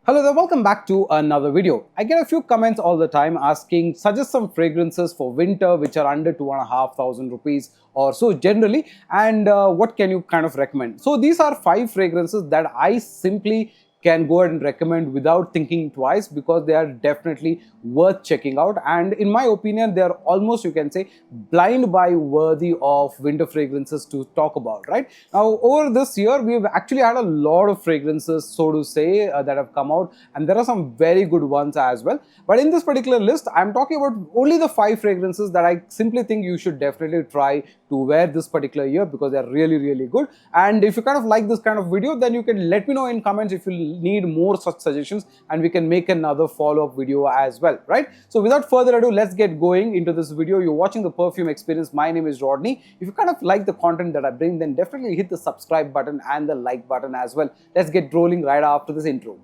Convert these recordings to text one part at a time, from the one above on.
Hello there, welcome back to another video. I get a few comments all the time asking, suggest some fragrances for winter which are under 2,500 rupees or so generally, and what can you kind of recommend? So these are 5 fragrances that I simply can go ahead and recommend without thinking twice because they are definitely worth checking out, and in my opinion they are almost, you can say, blind buy worthy of winter fragrances to talk about. Right now, over this year we've actually had a lot of fragrances, so to say, that have come out, and there are some very good ones as well. But in this particular list I'm talking about only the 5 fragrances that I simply think you should definitely try to wear this particular year because they're really good. And if you kind of like this kind of video, then you can let me know in comments if you need more such suggestions, and we can make another follow-up video as well. Right, so without further ado, let's get going into this video. You're watching the Perfume Experience. My name is Rodney. If you kind of like the content that I bring, then definitely hit the subscribe button and the like button as well. Let's get rolling right after this intro.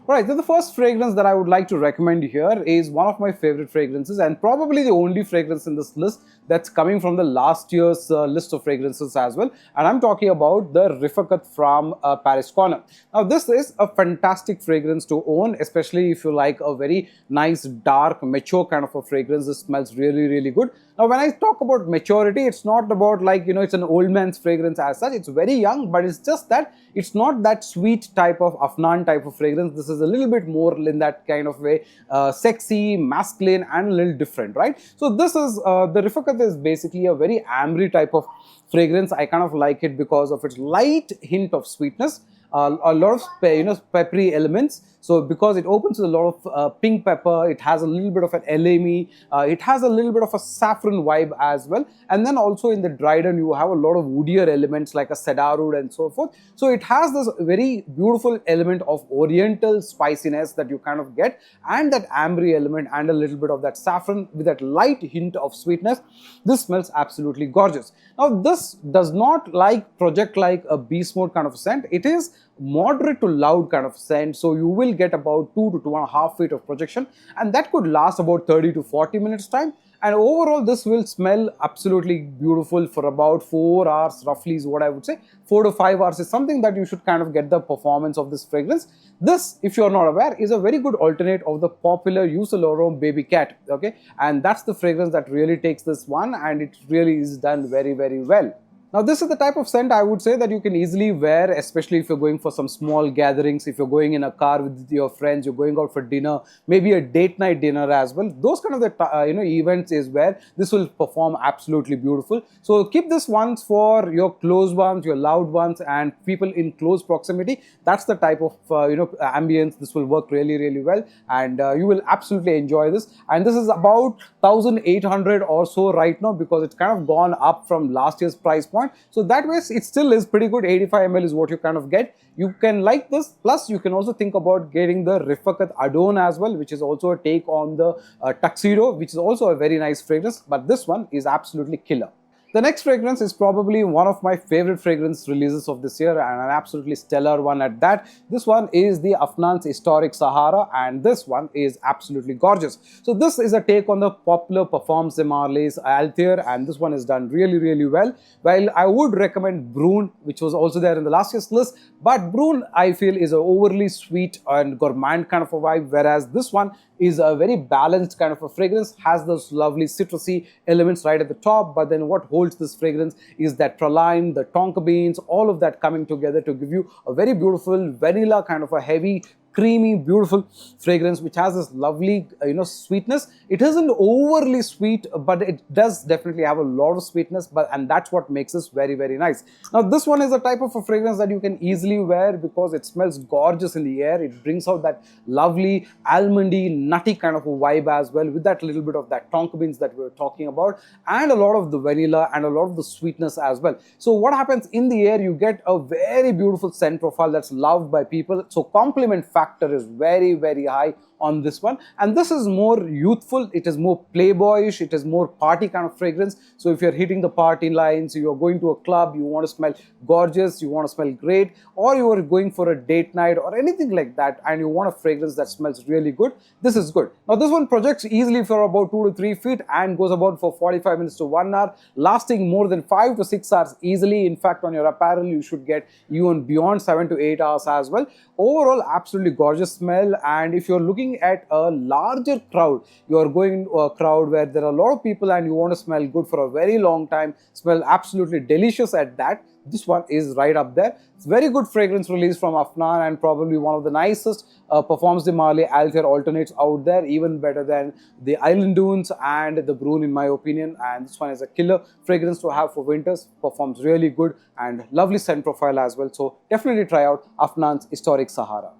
Alright, so the first fragrance that I would like to recommend here is one of my favorite fragrances, and probably the only fragrance in this list that's coming from the last year's list of fragrances as well. And I'm talking about the Rifakat from Paris Corner. Now this is a fantastic fragrance to own, especially if you like a very nice, dark, mature kind of a fragrance. This smells really good. Now when I talk about maturity, it's not about, like, you know, it's an old man's fragrance as such. It's very young, but it's just that it's not that sweet type of Afnan type of fragrance. This is a little bit more in that kind of way, sexy, masculine, and a little different, right? So this is the Rifakat is basically a very ambery type of fragrance. I kind of like it because of its light hint of sweetness, a lot of peppery elements. So because it opens with a lot of pink pepper, it has a little bit of an LME, it has a little bit of a saffron vibe as well, and then also in the Dryden you have a lot of woodier elements like a cedar wood and so forth. So it has this very beautiful element of oriental spiciness that you kind of get, and that ambery element, and a little bit of that saffron with that light hint of sweetness. This smells absolutely gorgeous. Now this does not project like a beast mode kind of scent. It is moderate to loud kind of scent, so you will get about 2 to 2.5 feet of projection, and that could last about 30 to 40 minutes time. And overall this will smell absolutely beautiful for about 4 hours roughly is what I would say. 4 to 5 hours is something that you should kind of get the performance of this fragrance. This, if you're not aware, is a very good alternate of the popular Yves Saint Laurent Baby Cat, okay, and that's the fragrance that really takes this one, and it really is done very well. Now this is the type of scent I would say that you can easily wear, especially if you're going for some small gatherings, if you're going in a car with your friends, you're going out for dinner, maybe a date night dinner as well. Those kind of the events is where this will perform absolutely beautiful. So keep this ones for your close ones, your loud ones, and people in close proximity. That's the type of ambience. This will work really well, and you will absolutely enjoy this. And this is about 1,800 or so right now because it's kind of gone up from last year's price point. So that way it still is pretty good. 85 ml is what you kind of get. You can like this, plus you can also think about getting the Rifakat Adon as well, which is also a take on the Tuxedo, which is also a very nice fragrance, but this one is absolutely killer. The next fragrance is probably one of my favorite fragrance releases of this year, and an absolutely stellar one at that. This one is the Afnan's Historic Sahara, and this one is absolutely gorgeous. So this is a take on the popular Parfums de Marly's Altair, and this one is done really well. While I would recommend Brune, which was also there in the last year's list, but Brune I feel is an overly sweet and gourmand kind of a vibe, whereas this one is a very balanced kind of a fragrance, has those lovely citrusy elements right at the top, but then what holds this fragrance is that praline, the tonka beans, all of that coming together to give you a very beautiful vanilla kind of a heavy, creamy, beautiful fragrance which has this lovely sweetness. It isn't overly sweet, but it does definitely have a lot of sweetness, and that's what makes this very nice. Now this one is a type of a fragrance that you can easily wear because it smells gorgeous in the air. It brings out that lovely almondy, nutty kind of a vibe as well, with that little bit of that tonka beans that we were talking about, and a lot of the vanilla and a lot of the sweetness as well. So what happens in the air, you get a very beautiful scent profile that's loved by people. So compliment factor is very high on this one. And this is more youthful, it is more playboyish, it is more party kind of fragrance. So if you're hitting the party lines, you're going to a club, you want to smell gorgeous, you want to smell great, or you are going for a date night or anything like that, and you want a fragrance that smells really good, this is good. Now this one projects easily for about 2 to 3 feet and goes about for 45 minutes to 1 hour, lasting more than 5 to 6 hours easily. In fact, on your apparel you should get even beyond 7 to 8 hours as well. Overall, absolutely gorgeous smell. And if you're looking at a larger crowd, you're going to a crowd where there are a lot of people and you want to smell good for a very long time, smell absolutely delicious at that, this one is right up there. It's very good fragrance release from Afnan and probably one of the nicest Perfumes de Marly Altair alternates out there, even better than the Island Dunes and the Brune in my opinion. And this one is a killer fragrance to have for winters, performs really good and lovely scent profile as well. So definitely try out Afnan's Historic Sahara.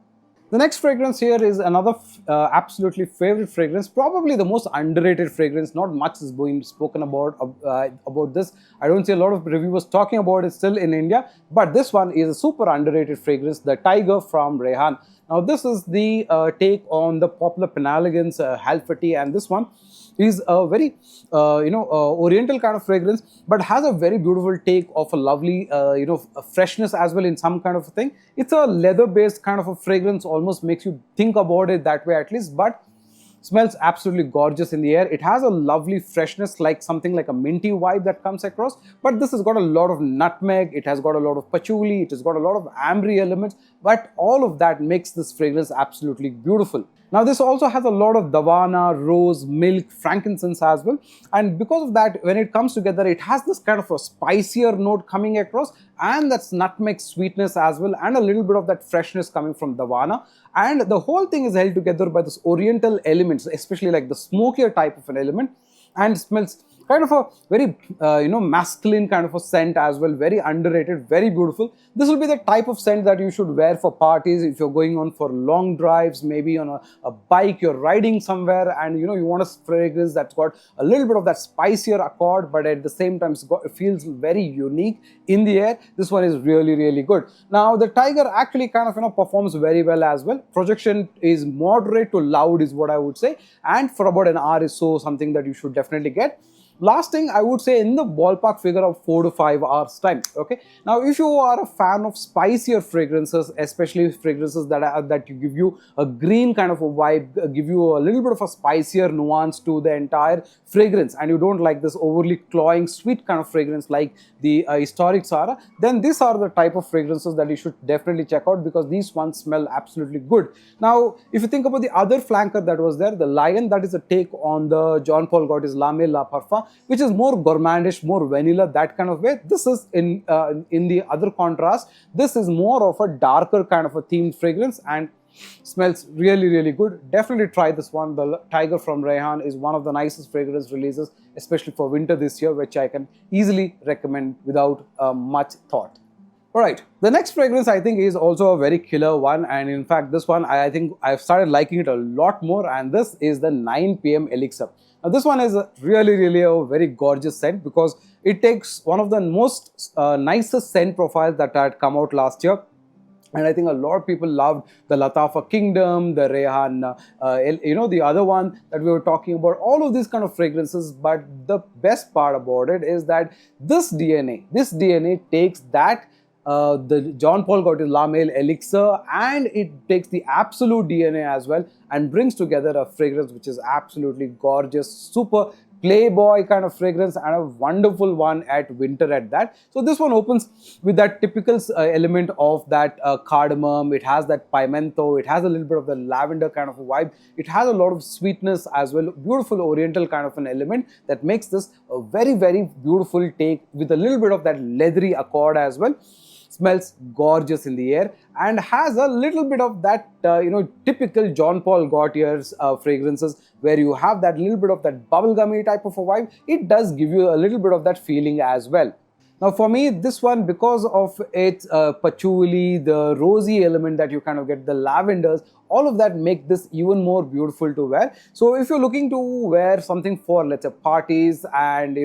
The next fragrance here is another absolutely favorite fragrance, probably the most underrated fragrance. Not much is being spoken about this. I don't see a lot of reviewers talking about it still in India, but this one is a super underrated fragrance, the Tiger from Rehan. Now this is the take on the popular Penhaligon's Halfeti, and this one is a very oriental kind of fragrance, but has a very beautiful take of a lovely a freshness as well in some kind of a thing. It's a leather based kind of a fragrance, almost makes you think about it that way at least, but smells absolutely gorgeous in the air. It has a lovely freshness, like something like a minty vibe that comes across, but this has got a lot of nutmeg, it has got a lot of patchouli, it has got a lot of ambery elements, but all of that makes this fragrance absolutely beautiful. Now this also has a lot of davana, rose, milk, frankincense as well, and because of that, when it comes together, it has this kind of a spicier note coming across, and that's nutmeg sweetness as well, and a little bit of that freshness coming from davana. And the whole thing is held together by this oriental elements, especially like the smokier type of an element, and smells kind of a very masculine kind of a scent as well, very underrated, very beautiful. This will be the type of scent that you should wear for parties if you're going on for long drives, maybe on a bike, you're riding somewhere, and you want a fragrance that's got a little bit of that spicier accord, but at the same time it feels very unique in the air. This one is really, really good. Now the Tiger actually kind of performs very well as well. Projection is moderate to loud is what I would say, and for about an hour is so something that you should definitely get. Lasting, I would say, in the ballpark figure of 4 to 5 hours time. Okay. Now, if you are a fan of spicier fragrances, especially fragrances that you give you a green kind of a vibe, give you a little bit of a spicier nuance to the entire fragrance, and you don't like this overly cloying, sweet kind of fragrance like the Historic Sahara, then these are the type of fragrances that you should definitely check out, because these ones smell absolutely good. Now, if you think about the other flanker that was there, the Lion, that is a take on the Jean Paul Gaultier's La Mer La Parfum, which is more gourmandish, more vanilla, that kind of way. This is in the other contrast. This is more of a darker kind of a themed fragrance and smells really, really good. Definitely try this one. The Tiger from Rehan is one of the nicest fragrance releases, especially for winter this year, which I can easily recommend without much thought. Alright, the next fragrance I think is also a very killer one, and in fact this one I think I've started liking it a lot more, and this is the 9 PM Elixir. Now this one is really a very gorgeous scent, because it takes one of the most nicest scent profiles that had come out last year. And I think a lot of people loved the Latafa Kingdom, the Rehan, the other one that we were talking about, all of these kind of fragrances. But the best part about it is that this DNA takes that the Jean Paul Gaultier's La Mer Elixir, and it takes the absolute DNA as well and brings together a fragrance which is absolutely gorgeous, super playboy kind of fragrance, and a wonderful one at winter at that. So this one opens with that typical element of that cardamom. It has that pimento, it has a little bit of the lavender kind of a vibe, it has a lot of sweetness as well, beautiful oriental kind of an element that makes this a very beautiful take with a little bit of that leathery accord as well. Smells gorgeous in the air and has a little bit of that typical Jean Paul Gaultier's fragrances, where you have that little bit of that bubblegummy type of a vibe. It does give you a little bit of that feeling as well. Now for me, this one, because of its patchouli, the rosy element that you kind of get, the lavenders, all of that make this even more beautiful to wear. So if you're looking to wear something for, let's say, parties and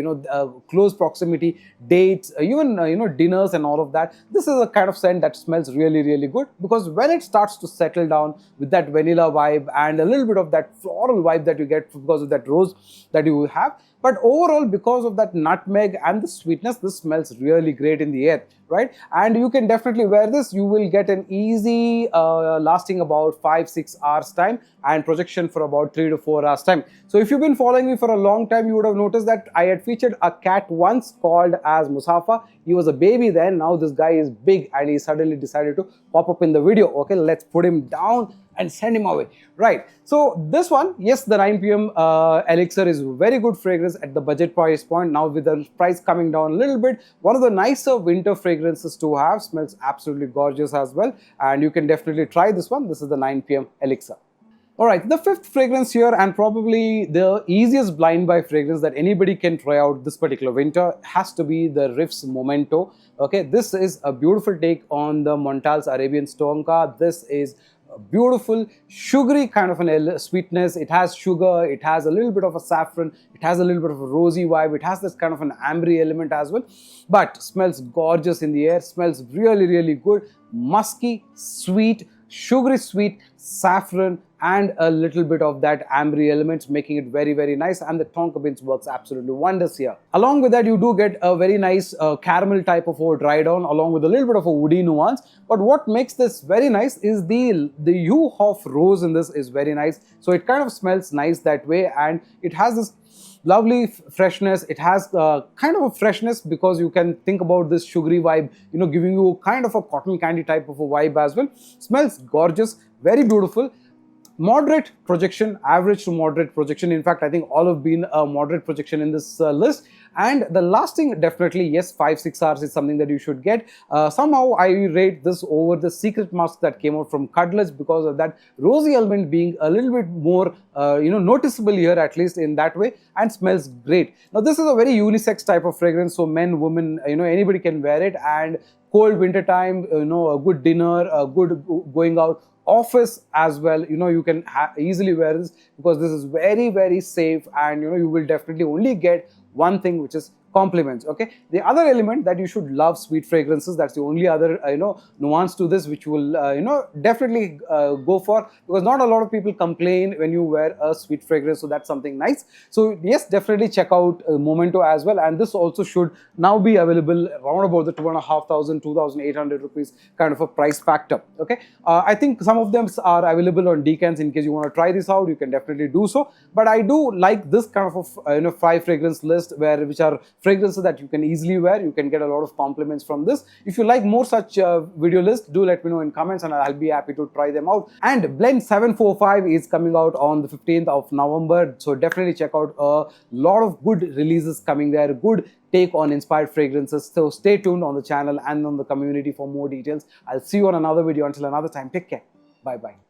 close proximity dates, even dinners and all of that, this is a kind of scent that smells really, really good, because when it starts to settle down with that vanilla vibe and a little bit of that floral vibe that you get because of that rose that you have, but overall, because of that nutmeg and the sweetness, this smells really great in the air, right? And you can definitely wear this. You will get an easy lasting about 5-6 hours time and projection for about 3 to 4 hours time. So if you've been following me for a long time, you would have noticed that I had featured a cat once called as Musafa. He was a baby then. Now this guy is big and he suddenly decided to pop up in the video. Okay, let's put him down and send him away. Right. So this one, yes, the 9pm Elixir is very good fragrance at the budget price point. Now with the price coming down a little bit, one of the nicer winter fragrances to have, smells absolutely gorgeous as well. And you can definitely try this one. This is the 9pm Elixir. Alright, the fifth fragrance here, and probably the easiest blind buy fragrance that anybody can try out this particular winter, has to be the Riff's Momento. Okay, this is a beautiful take on the Montal's Arabian Stonka. This is a beautiful, sugary kind of an sweetness. It has sugar, it has a little bit of a saffron, it has a little bit of a rosy vibe, it has this kind of an ambery element as well, but smells gorgeous in the air, smells really, really good, musky, sweet, sugary sweet, saffron, and a little bit of that ambery elements, making it very, very nice. And the tonka beans works absolutely wonders here. Along with that, you do get a very nice caramel type of a dry down, along with a little bit of a woody nuance. But what makes this very nice is the hue of rose in this is very nice. So it kind of smells nice that way, and it has this lovely freshness. It has kind of a freshness because you can think about this sugary vibe, giving you kind of a cotton candy type of a vibe as well. Smells gorgeous, very beautiful. Moderate projection, average to moderate projection. In fact, I think all have been a moderate projection in this list. And the lasting, definitely, yes, 5-6 hours is something that you should get. Somehow I rate this over the Secret Musk that came out from Cuddlers because of that rosy element being a little bit more, noticeable here, at least in that way, and smells great. Now, this is a very unisex type of fragrance, so men, women, anybody can wear it. And cold winter time, a good dinner, a good going out, office as well, you can easily wear this because this is very, very safe, and you will definitely only get one thing, which is compliments. Okay, the other element that you should love sweet fragrances, that's the only other nuance to this which you will definitely go for, because not a lot of people complain when you wear a sweet fragrance, so that's something nice. So yes, definitely check out Momento as well, and this also should now be available around about the 2,500 2,800 rupees kind of a price factor. Okay, I think some of them are available on Decants. In case you want to try this out, you can definitely do so, but I do like this kind of 5 fragrance list which are fragrances that you can easily wear. You can get a lot of compliments from this. If you like more such video lists, do let me know in comments and I'll be happy to try them out. And Blend 745 is coming out on the 15th of November, so definitely check out a lot of good releases coming there, good take on inspired fragrances. So stay tuned on the channel and on the community for more details. I'll see you on another video. Until another time, take care. Bye bye.